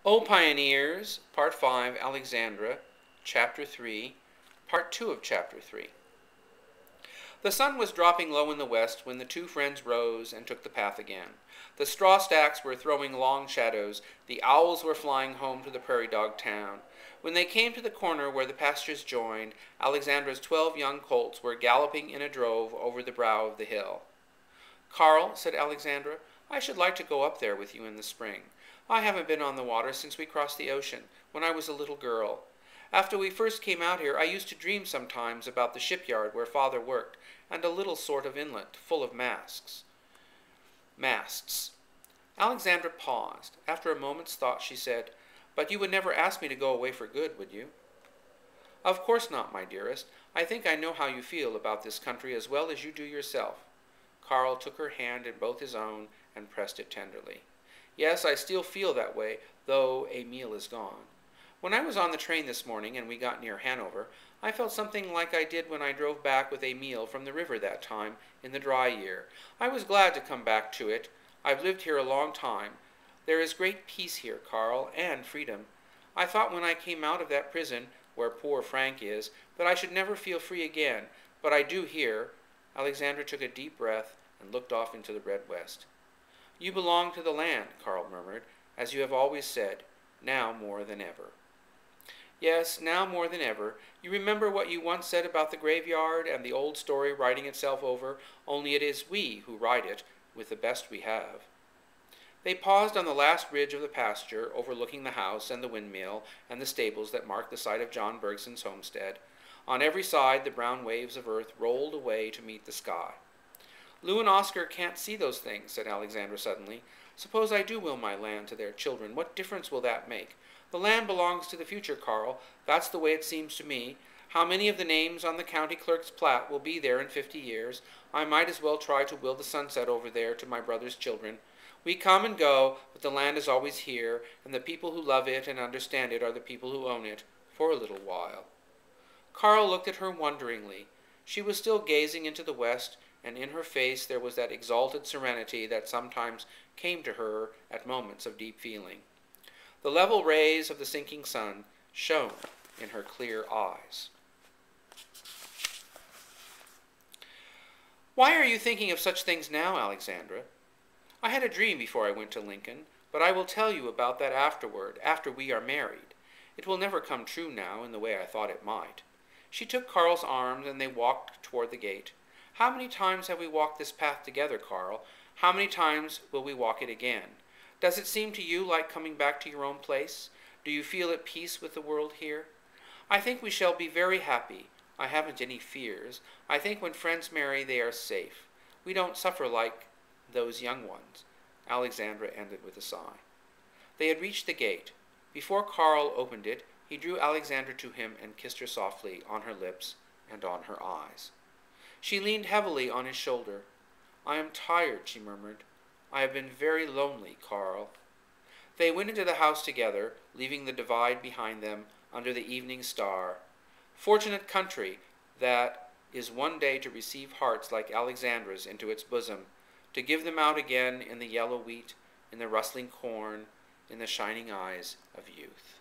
O Pioneers, Part 5, Alexandra, Chapter 3, Part 2 of Chapter 3. The sun was dropping low in the west when the two friends rose and took the path again. The straw stacks were throwing long shadows. The owls were flying home to the prairie dog town. When they came to the corner where the pastures joined, Alexandra's 12 young colts were galloping in a drove over the brow of the hill. "Carl," said Alexandra, "I should like to go up there with you in the spring. I haven't been on the water since we crossed the ocean, when I was a little girl. After we first came out here, I used to dream sometimes about the shipyard where Father worked, and a little sort of inlet full of masts. Alexandra paused. After a moment's thought, she said, "But you would never ask me to go away for good, would you?" "Of course not, my dearest. I think I know how you feel about this country as well as you do yourself." Carl took her hand in both his own and pressed it tenderly. "Yes, I still feel that way, though Emil is gone. When I was on the train this morning and we got near Hanover, I felt something like I did when I drove back with Emil from the river that time in the dry year. I was glad to come back to it. I've lived here a long time. There is great peace here, Carl, and freedom. I thought when I came out of that prison, where poor Frank is, that I should never feel free again, but I do here." Alexandra took a deep breath and looked off into the red west. "You belong to the land," Carl murmured, "as you have always said, now more than ever." "Yes, now more than ever. You remember what you once said about the graveyard and the old story writing itself over, only it is we who write it with the best we have." They paused on the last ridge of the pasture, overlooking the house and the windmill and the stables that marked the site of John Bergson's homestead. On every side the brown waves of earth rolled away to meet the sky. "Lou and Oscar can't see those things," said Alexandra suddenly. "Suppose I do will my land to their children. What difference will that make? The land belongs to the future, Carl. That's the way it seems to me. How many of the names on the county clerk's plat will be there in 50 years? I might as well try to will the sunset over there to my brother's children. We come and go, but the land is always here, and the people who love it and understand it are the people who own it, for a little while." Carl looked at her wonderingly. She was still gazing into the west, and in her face there was that exalted serenity that sometimes came to her at moments of deep feeling. The level rays of the sinking sun shone in her clear eyes. "Why are you thinking of such things now, Alexandra?" "I had a dream before I went to Lincoln, but I will tell you about that afterward, after we are married. It will never come true now in the way I thought it might." She took Carl's arms and they walked toward the gate. "How many times have we walked this path together, Carl? How many times will we walk it again? Does it seem to you like coming back to your own place? Do you feel at peace with the world here? I think we shall be very happy. I haven't any fears. I think when friends marry they are safe. We don't suffer like those young ones." Alexandra ended with a sigh. They had reached the gate. Before Carl opened it, he drew Alexandra to him and kissed her softly on her lips and on her eyes. She leaned heavily on his shoulder. "I am tired," she murmured. "I have been very lonely, Carl." They went into the house together, leaving the divide behind them under the evening star. Fortunate country that is one day to receive hearts like Alexandra's into its bosom, to give them out again in the yellow wheat, in the rustling corn, in the shining eyes of youth.